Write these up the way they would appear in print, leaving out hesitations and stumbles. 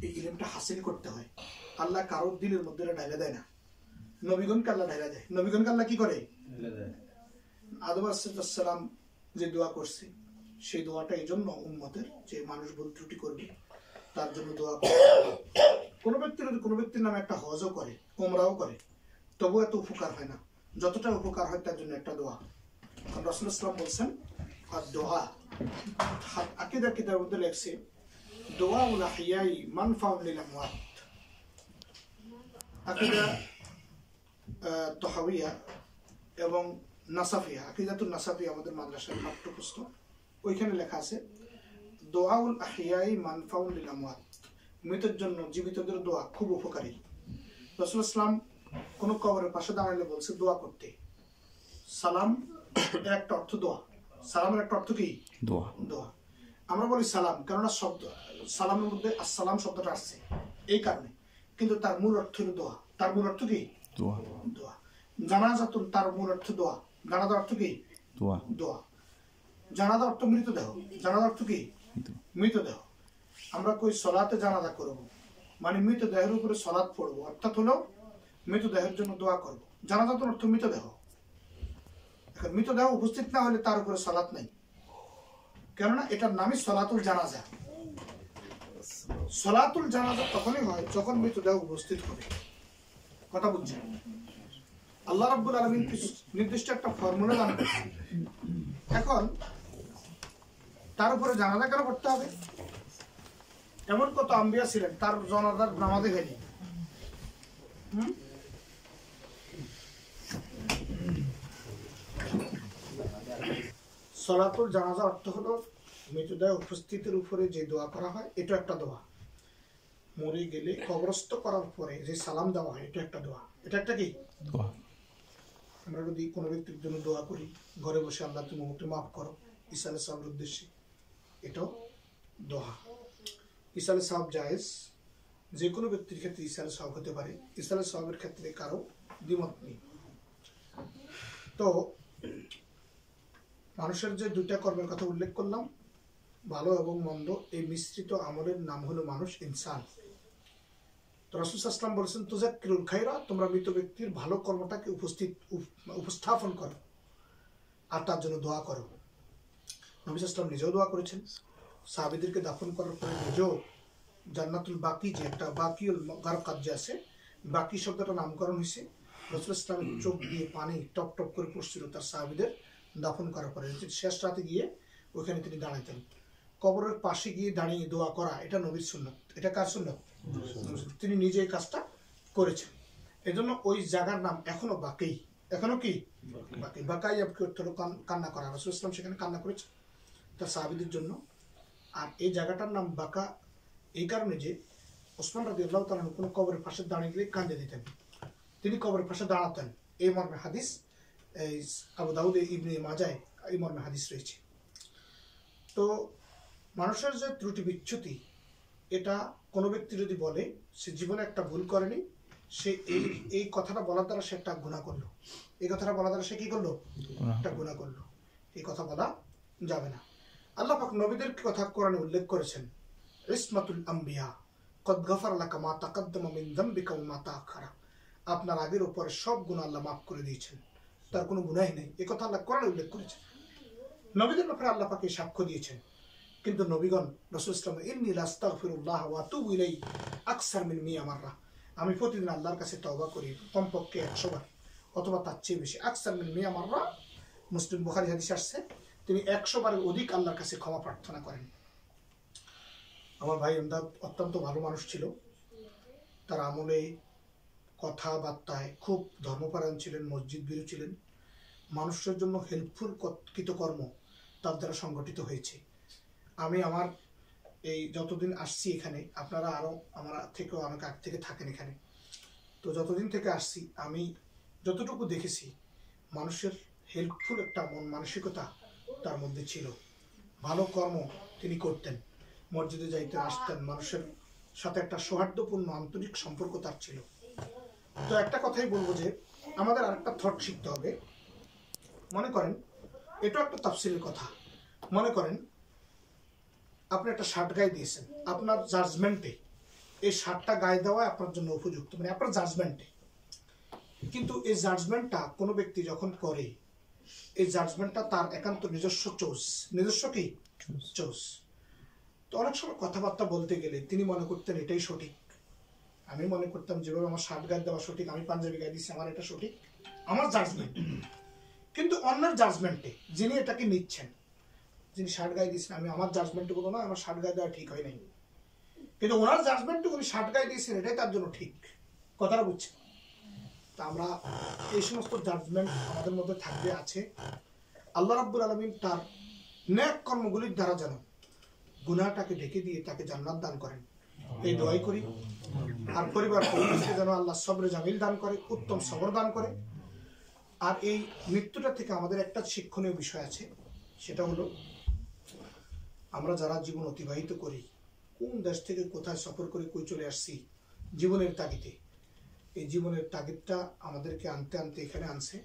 এই ইলমটা হাসিল করতে হয়। আল্লাহ কারোর দিলের মধ্যে ঢাইলা দেয় না, নবীগণকে আল্লাহ ঢাইলা দেয়। নবীগণকে আল্লাহ কি করে? আদম আলাইহিস সালাম যে দোয়া করছে সেই দোয়াটা এই জন্য উম্মতের, যে মানুষ ভুল ত্রুটি করবে তার জন্য দোয়া করে। কোনো ব্যক্তি যদি কোনো ব্যক্তির নামে একটা হজও করে, উমরাও করে, তবু এত উপকার হয় না যতটা উপকার হয় তার জন্য একটা দোয়া। কারণ রাসূলুল্লাহ সাল্লাল্লাহু আলাইহি ওয়াসাল্লাম বলছেন আর দোয়া আকীদা কিতাবের মধ্যে লেখছে দুআউল আহইয়াই মানফাউন লিল আমওয়াত। আকীদা তাহাউইয়া এবং নাসাফিয়া, আকীদাতুন নাসাফিয়া আমাদের মাদ্রাসার পাঠ্যপুস্তক, ওইখানে লেখা আছে দুআউল আহইয়াই মানফাউন লিল আমওয়াত, মৃতের জন্য জীবিতদের দোয়া খুব উপকারী। রাসূলুল্লাহ সাল্লাল্লাহু আলাইহি ওয়াসাল্লাম কোন কবরের পাশে দাঁড়ালে বলছে দোয়া করতে। সালাম এর একটা অর্থ দোয়া। সালামের একটা অর্থ কি? দোয়া। দোয়া। আমরা বলি সালাম, কেননা শব্দ সালামের মধ্যে আসসালাম শব্দটা আসছে এই কারণে, কিন্তু তার মূল অর্থ হলো দোয়া। তার মূল অর্থ কি? দোয়া। দোয়া। জানাজাতুন, তার মূল অর্থ দোয়া। জানাজার অর্থ কি? দোয়া। দোয়া। জানাজা অর্থ মৃতদেহ। জানাজা অর্থ কি? মৃতদেহ। আমরা কই সলাতে জানাজা করব, মানে মৃতদেহের উপরে সলাত পড়বো, অর্থাৎ হলো মৃতদেহের জন্য দোয়া করব। জানাজাতুন অর্থ মৃতদেহ। এখন মৃতদেহ উপস্থিত না হলে তার উপরে সলাত নাই, কেননা এটার নামই সলাতুল জানাজা। সলাতুল জানাজা তখনই হয় যখন মৃতদেহ উপস্থিত হবে। কথা বুঝছেন? আল্লাহ রাব্বুল আলামিন নির্দিষ্ট একটা ফর্মুলা দান করেছেন। এখন তার উপরে জানাজা কেন পড়তে হবে? এমন কত আম্বিয়া ছিলেন তার জানাজার নামাজে হয়নি। সলাতুল জানাজা অর্থ হলো মৃতদেহ উপস্থিতির উপরে যে দোয়া করা হয়, এটা একটা দোয়া। মরে গেলে কবরস্থ করার পরে যে সালাম দেওয়া হয়, এটা একটা দোয়া। এটা একটা কি? দোয়া। আমরা যদি কোনো ব্যক্তির জন্য দোয়া করি, ঘরে বসে আল্লাহ তুমি আমাকে মাফ করো ইসালে সাহেবের উদ্দেশ্যে, এটাও দোয়া। ইসালে সাহেব জায়েজ, যে কোনো ব্যক্তির ক্ষেত্রে ইসালে সাহেব হতে পারে, ইসালে সাহেবের ক্ষেত্রে কারো দ্বিমত নেই। তো মানুষের যে দুইটা কর্মের কথা উল্লেখ করলাম, ভালো এবং মন্দ, এই মিশ্রিত আমলের নাম হলো মানুষ, ইনসান। তো রাসূল সাল্লাল্লাহু আলাইহি ওয়াসাল্লাম বলেছেন তুযাক্কিরুল খায়রা, তোমরা মৃত ব্যক্তির ভালো কর্মটাকে উপস্থাপন করো আর তার জন্য দোয়া করো। নবী সাল্লাল্লাহু আলাইহি ওয়াসাল্লাম নিজেও দোয়া করেছেন। সাহাবীদেরকে দাফন করার পরে নিজেও জান্নাতুল বাকি, যে একটা বাকিউল গারকাত যে আছে, বাকি শব্দটা নামকরণ হয়েছে। রাসূল সাল্লাল্লাহু আলাইহি ওয়াসাল্লাম চোখ দিয়ে পানি টপ টপ করে পড়ছিল তার সাহাবীদের দাফন করার পরে। শেষ রাতে গিয়ে ওইখানে তিনি দাঁড়াইতেন। কবরের পাশে গিয়ে দাঁড়িয়ে দোয়া করা, এটা নবীর সুন্নাত। এটা কার সুন্নাত? তিনি নিজে এই কাজটা করেছেন। এজন্য ওই জায়গার নাম এখনো বাকি। এখনো কি? বাকি। বাকাই অর্থ হলো কান্না করা। রাসূল সাল্লাল্লাহু আলাইহি ওয়াসাল্লাম সেখানে কান্না করেছেন তার সাহাবীদের জন্য। আর এই জায়গাটার নাম বাকা এই কারণে যে ওসমান রাদিয়াল্লাহু তাআলা কোনো কবরের পাশে দাঁড়িয়ে গেলে কাঁদে দিতেন, তিনি কবরের পাশে দাঁড়াতেন। এই মর্মে হাদিস আবু দাউদ ইবনে মাজায় এই মর্মে হাদিস রয়েছে। তো মানুষের যে ত্রুটি বিচ্যুতি, এটা কোনো ব্যক্তি যদি বলে সে জীবনে একটা ভুল করেনি, সে এই কথাটা বলার দ্বারা সে একটা গুনাহ করলো। এই কথাটা বলার দ্বারা সে কি করলো? একটা গুনাহ করলো। এই কথা বলা যাবে না। আল্লাহ পাক নবীদের কথা কোরআনে উল্লেখ করেছেন, ইসমাতুল আম্বিয়া কদ গফার লাকা মা তাকাদ্দামা মিন যামবিকা ওয়া মা তাআখারা। আপনার আগের উপরে সব গুনাহ আল্লাহ মাফ করে দিয়েছেন, তার কোনো গুনাহই নেই। এই কথা আল্লাহ কোরআনে উল্লেখ করেছেন। নবীদের ব্যাপারে আল্লাহ পাক এই সাক্ষ্য দিয়েছেন। কিন্তু নবীগণ রাসূল সাল্লাল্লাহু আলাইহি ওয়াসাল্লাম ইন্নী লাস্তাগফিরুল্লাহ ওয়া আতুবু ইলাইহি আকসার মিন মিয়া মাররা, আমি প্রতিদিন আল্লাহর কাছে তওবা করি কমপক্ষে 100 বার অথবা তার চেয়ে বেশি। আকসার মিন মিয়া মাররা, মুসলিম বুখারী হাদিস আসছে, তিনি 100 বারের অধিক আল্লাহর কাছে ক্ষমা প্রার্থনা করেন। আমার ভাই এমদাদ অত্যন্ত ভালো মানুষ ছিল। তার আমলে কথাবার্তায় খুব ধর্মপরায়ণ ছিলেন, মসজিদ বিরু ছিলেন। মানুষের জন্য হেল্পফুল কৃতকর্ম তার দ্বারা সংগঠিত হয়েছে। আমি আমার এই যতদিন আসছি এখানে, আপনারা আরও আমার থেকেও অনেক আগ থেকে থাকেন এখানে, তো যতদিন থেকে আসছি আমি যতটুকু দেখেছি মানুষের হেল্পফুল একটা মন মানসিকতা তার মধ্যে ছিল। ভালো কর্ম তিনি করতেন, মসজিদে যাইতেন, আসতেন, মানুষের সাথে একটা সৌহার্দ্যপূর্ণ আন্তরিক সম্পর্ক তার ছিল। তো একটা কথাই বলবো যে আমাদের আরেকটা থট শিখতে হবে। মনে করেন, এটা একটা তাফসীরের কথা, মনে করেন আপনি একটা শার্ট গায়ে দিয়েছেন, আপনার জাজমেন্টে এই শার্টটা গায়ে দেওয়া আপনার জন্য উপযুক্ত, মানে আপনার জাজমেন্টে। কিন্তু এই জাজমেন্টটা কোনো ব্যক্তি যখন করে, এই জাজমেন্টটা তার একান্ত নিজস্ব চয়েস, নিজস্ব কি চয়েস। তো অনেক সময় কথাবার্তা বলতে গেলে তিনি মনে করতেন এটাই সঠিক, আমি মনে করতাম যেভাবে আমার শার্ট গায়ে দেওয়া সঠিক, আমি পাঞ্জাবি গায়ে দিচ্ছি, আমার এটা সঠিক, আমার জাজমেন্ট। কিন্তু অন্যের জাজমেন্টে যিনি এটাকে নিচ্ছেন, যিনি শার্ট গায়ে দিচ্ছেন, আমি আমার জাজমেন্টে বলো না আমার শার্ট গায়ে দেওয়া ঠিক হয় নাই, কিন্তু ওনার জাজমেন্টে উনি শার্ট গায়ে দিয়েছেন এটাই তার জন্য ঠিক। কথাটা বুঝছেন? তা আমরা এই সমস্ত জাজমেন্ট আমাদের মধ্যে থাকবে, আছে। আল্লাহ রাব্বুল আলামিন তার নেক কর্মগুলির দ্বারা যেন গুনাহটাকে ঢেকে দিয়ে তাকে জান্নাত দান করেন, এই দোয়াই করি। আর পরিবার পরিবেশকে যেন আল্লাহ সবরে জামিল দান করে, উত্তম সবর দান করে। আর এই মৃত্যুটা থেকে আমাদের একটা শিক্ষণীয় বিষয় আছে, সেটা হলো আমরা যারা জীবন অতিবাহিত করি, কোন দেশ থেকে কোথায় সফর করে কই চলে আসছি জীবনের তাগিদে, এই জীবনের তাগিদটা আমাদেরকে আনতে আনতে এখানে আনছে।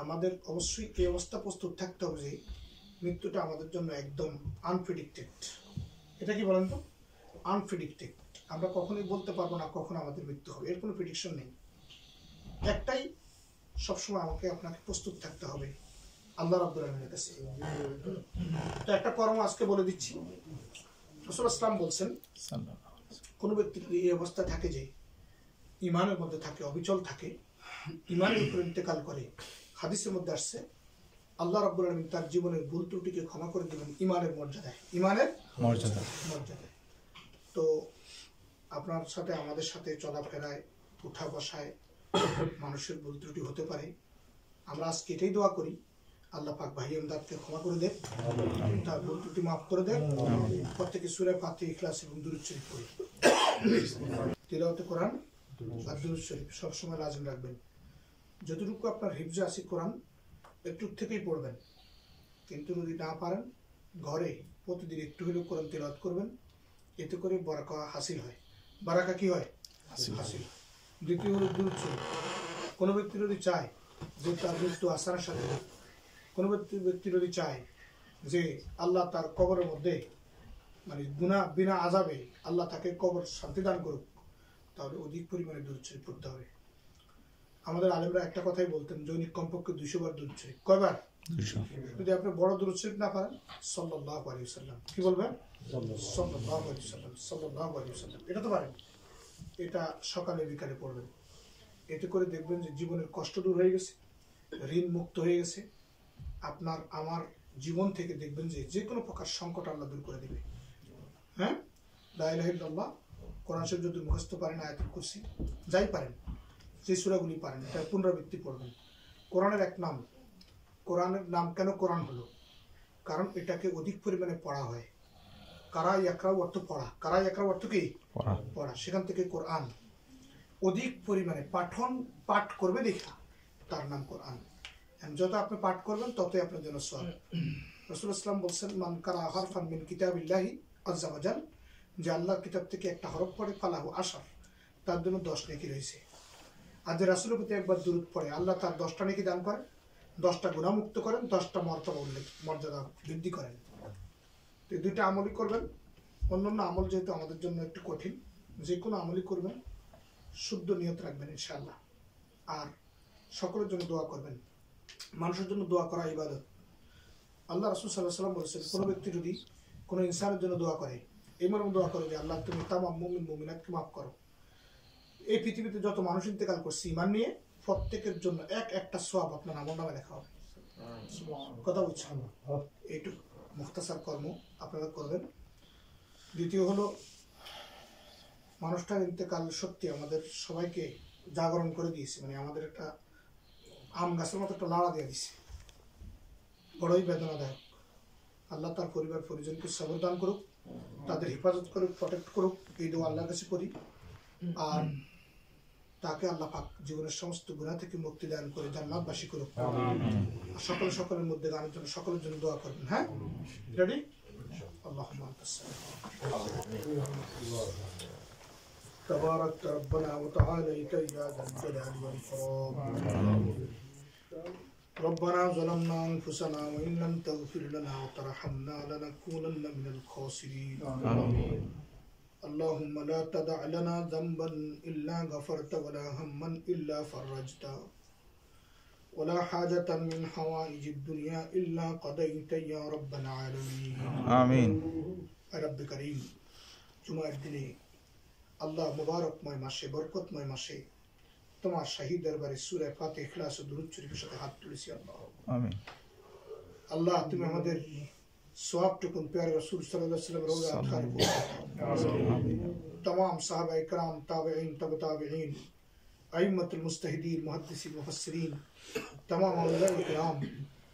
আমাদের অবশ্যই এই অবস্থা প্রস্তুত থাকতে হবে যে মৃত্যুটা আমাদের জন্য একদম আনপ্রেডিক্টেড। এটা কি বলেন তো? আনপ্রেডিক্টেড। আমরা কখনোই বলতে পারবো না কখন আমাদের মৃত্যু হবে, এর কোনো প্রেডিকশন নেই। একটাই, সবসময় আমাকে আপনাকে প্রস্তুত থাকতে হবে আল্লাহ রাব্বুল আলামিনের কাছে। তো একটা কর্ম আজকে বলে দিচ্ছি। রাসূল ইসলাম বলছেন, কোন ব্যক্তি যদি এই অবস্থা থাকে যে ইমানের মধ্যে থাকে, অবিচল থাকে, ইমানের উপর ইন্তেকাল করে, হাদিসের মধ্যে আসছে আল্লাহ রাব্বুল আলামিন তার জীবনের ভুল ত্রুটিকে ক্ষমা করে দিবেন ইমানের মর্যাদায়, ইমানের মর্যাদায়। তো আপনার সাথে আমাদের সাথে চলাফেরায়, উঠা বসায় মানুষের ভুল ত্রুটি হতে পারে। আমরা আজকে এটাই দোয়া করি, আল্লাহ পাক ভাই আমদাদকে ক্ষমা করে দেন, তার ভুল ত্রুটি মাফ করে দেন। প্রত্যেকে সূরা ফাতিহা, ইখলাস এবং দুরূদ শরীফ পড়ি। তিলাওয়াতে কোরআন আর দুরূদ শরীফ সবসময় লাজিম রাখবেন। যতটুকু আপনার হিফজে আছে কোরআন একটু থেকেই পড়বেন, কিন্তু যদি না পারেন ঘরে প্রতিদিন একটু হলেও কোরআন তিলাওয়াত করবেন, এতে করে বারাকা হাসিল হয়। বারাকা কি হয়? হাসিল। দ্বিতীয় হলো দুরূদ শরীফ। কোনো ব্যক্তি যদি চায় যে তার মৃত্যু আসানের সাথে, কোনো ব্যক্তি যদি চায় যে আল্লাহ তার কবরের মধ্যে মানে গুনাহ বিনা আযাবে আল্লাহ তাকে কবর শান্তি দান করুক, তাহলে অধিক পরিমাণে দুরূদ শরীফ পড়তে হবে। আমাদের আলেমরা একটা কথাই বলতেন, দৈনিক কমপক্ষে 200 বার দুরূদ শরীফ। কয়বার? 200। যদি আপনি বড় দুরূদ শরীফ না পারেন, সাল্লাল্লাহু আলাইহি ওয়াসাল্লাম, কি বলবেন? সাল্লাল্লাহু আলাইহি ওয়াসাল্লাম, সাল্লাল্লাহু আলাইহি ওয়াসাল্লাম, এটা তো পারেন। এটা সকালে বিকালে পড়বেন। এতে করে দেখবেন যে জীবনের কষ্ট দূর হয়ে গেছে, ঋণ মুক্ত হয়ে গেছে। আপনার আমার জীবন থেকে দেখবেন যে যে কোনো প্রকার সংকট আল্লাহ দূর করে দেবে। হ্যাঁ, লা ইলাহা ইল্লাল্লাহ, কোরআন শরীফ যদি মুখস্থ পারেন, আয়াতুল কুরসি, যাই পারেন, যে সূরাগুলি পারেন, এটা পুনরাবৃত্তি পড়বেন। কোরআনের এক নাম, কোরআনের নাম কেন কোরআন হলো? কারণ এটাকে অধিক পরিমাণে পড়া হয়। কারা ইয়াকরাউ অর্থ পড়া, কারা ইয়াকরাউ অর্থ কি? পড়া। সেখান থেকে কোরআন অধিক পরিমাণে পাঠ করবে দেখা, তার নাম কোরআন। যত আপনি পাঠ করবেন ততই আপনার জন্য সওয়াব। রাসূল ইসলাম বলছেন, মান কারা হারফান মিন কিতাবিল্লাহি আযজা ওয়া জাল, যে আল্লাহর কিতাব থেকে একটা হরফ পড়ে, ফালাহু আশার, তার জন্য 10 নেকি রয়েছে। আর যে রাসূলের প্রতি একবার দুরূদ পড়ে, আল্লাহ তার 10টা নেকি দান করেন, 10টা গুনাহ মুক্ত করেন, 10টা মর্যাদা বৃদ্ধি করেন। তো এই দুইটা আমলই করবেন। অন্যান্য আমল যেহেতু আমাদের জন্য একটু কঠিন, যে কোনো আমলই করবেন, শুদ্ধ নিয়ত রাখবেন ইনশাআল্লাহ। আর সকলের জন্য দোয়া করবেন। মানুষের জন্য দোয়া করা ইবাদত। আল্লাহ রাসূল সাল্লাল্লাহু আলাইহি ওয়াসাল্লাম বলেছেন, কোনো ব্যক্তি যদি কোনো ইনসানের জন্য দোয়া করে, এই মর্মে দোয়া করে যে আল্লাহ তুমি তামাম মুমিন মুমিনাতকে মাফ করো। এই পৃথিবীতে যত মানুষ ইন্তেকাল করছে ঈমান নিয়ে, প্রত্যেকের জন্য একটা সওয়াব আপনার আমলনামে লেখা হবে। কথা বুঝছেন? এইটুকু মুখতাসার কর্ম আপনারা করবেন। দ্বিতীয় হলো, মানুষটার ইন্তেকাল সত্যি আমাদের সবাইকে জাগরণ করে দিয়েছে, মানে আমাদের একটা আম গাছের মতো একটা লাড়া দিয়ে দিছে, বড়ই বেদনাদায়ক। আল্লাহ তার পরিবার পরিজনকে সবর দান করুক, তাদের হেফাজত করুক, প্রটেক্ট করুক, এই দোয়া আল্লাহর কাছে করি। আর তাকে আল্লাহ পাক জীবনের সমস্ত গুনাহ থেকে মুক্তি দান করে জান্নাতবাসী করুক। সকলের মধ্যে গানের জন্য সকলের জন্য দোয়া করবেন। হ্যাঁ, রেডি? আল্লাহুম্মা আনতাস تبارك ربنا وتعاليت يا ذا الجلال والإكرام. ربنا ظلمنا أنفسنا وإن لم تغفر لنا وترحمنا لنكونن من الخاسرين. اللهم لا تدع لنا ذنبا إلا غفرت ولا هما إلا فرجت ولا حاجة من حوائج الدنيا إلا قضيت يا رب العالمين آمين رب كريم জুমার দিনে আল্লাহ মুবারকময় মাসে বরকতময় মাসে তোমার শাহী দরবারে সূরা ফাতিহা ইখলাস ও দুরূদ শরীফের সাথে হাত তুলেছি আল্লাহ آمين আল্লাহ তুমি আমাদের সওয়াবটুকু প্যারে রাসূল সাল্লাল্লাহু আলাইহি ওয়াসাল্লাম রওজা আতহারে तमाम साहबा इकराम ताबिईन तब ताबिईन अइम्मतुल मुज्तहिदीन मुहद्दिसीन मुफस्सिरीन तमाम औलिया इकराम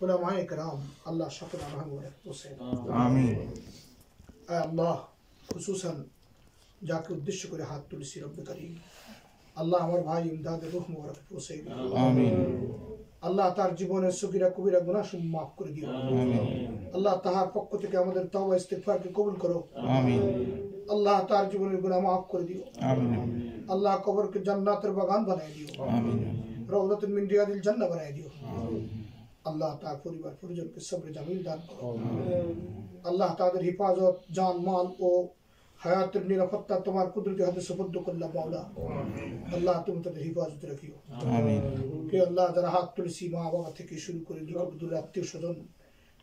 उलमा इकराम अल्लाह शकल रहम व हुसैन آمين আল্লাহ খুসুসান যাকে উদ্দেশ্য করে হাত তুলেছি রব্বে করিম আল্লাহ আমার ভাই ইমদাদের রূহ মুবারক পৌঁছে দিও آمين আল্লাহ তার জীবনের সগীরা কবিরা গুনাহ সমূহ মাফ করে দিও آمين আল্লাহ তাহার পক্ষ থেকে আমাদের তওবা ইস্তিগফারকে কবুল করো آمين আল্লাহ তার জীবনের গুনাহ মাফ করে দিও آمين আল্লাহ কবরকে জান্নাতের বাগান বানায় দিও آمين রওজাতুল মিন রিয়াদিল জান্নাহ বানায় দিও আল্লাহ তার পরিবার পরিজনকে সবরে জামিল দান করো আল্লাহ তাদের হিফাজত জান মাল ও হায়াতের নিরাপত্তা তোমার কুদরতি হাতে সুপর্দ করলাম মাওলা আল্লাহ তুমি তাদের হিফাজত রাখিও آمين হে আল্লাহ যারা হাত তুলেছি মা বাবা থেকে শুরু করে নিকট দূরে আত্মীয় স্বজন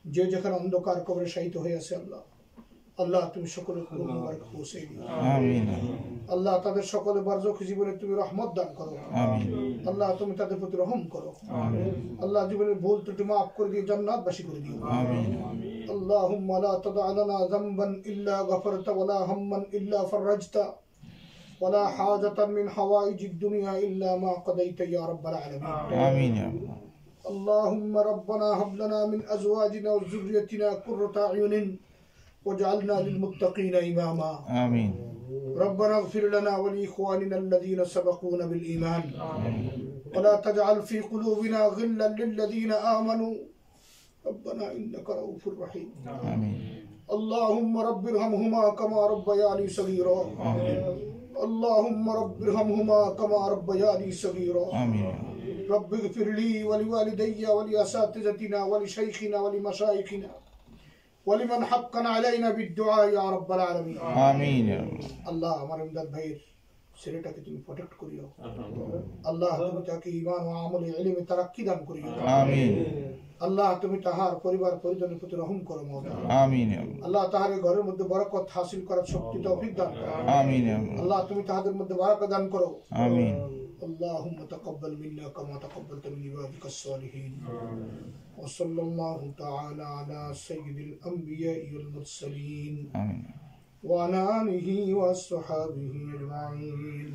যে যেখানে অন্ধকার কবরে শায়িত হয়ে আছে আল্লাহ আল্লাহ তুমি সকলের রূহ মুবারক পৌঁছে দিও آمين আল্লাহ তাদের সকলে বারজখ জীবনে তুমি রহমত দান করো آمين আল্লাহ তুমি তাদের প্রতি রহম করো آمين আল্লাহ জীবনের ভুল ত্রুটি মাফ করে দিয়ে জান্নাতবাসী করে দিও آمين اللهم لا تدع لنا ذنبا إلا غفرت ولا هما إلا فرجت ولا حاجة من حوائج الدنيا إلا ما قضيت يا رب العالمين آمين يا الله اللهم ربنا هب لنا من أزواجنا وذريتنا قرة أعين واجعلنا للمتقين إماما آمين ربنا اغفر لنا ولإخواننا الذين سبقونا بالإيمان ولا تجعل في قلوبنا غلا للذين آمنوا ربنا إنك رؤوف رحيم آمين اللهم رب ارحمهما كما ربياني صغيرا اللهم رب ارحمهما كما ربياني صغيرا آمين رب اغفر لي ولوالدي ولأساتذتنا ولشيخنا ولمشايخنا ولمن حقا علينا بالدعاء يا رب العالمين آمين يا الله আল্লাহ আমার ইমদাদ ভাইয়ের ছেলেটাকে তুমি প্রোটেক্ট করিও আল্লাহ তুমি তাকে ঈমান ও আমলে ইলমে তারাক্কি দান করিও آمين আল্লাহ তুমি তাহার পরিবার পরিজনের প্রতি রহম করো মাওলা آمين يا الله আল্লাহ তাহার এই ঘরের মধ্যে বরকত হাসিল করার শক্তি তৌফিক দান করো آمين يا الله আল্লাহ তুমি তাহাদের মধ্যে বারাকা দান করো آمين اللهم تقبل منا كما تقبلت من عبادك الصالحين وصلى الله تعالى على سيد الأنبياء والمرسلين آمين وعلى آله وصحبه أجمعين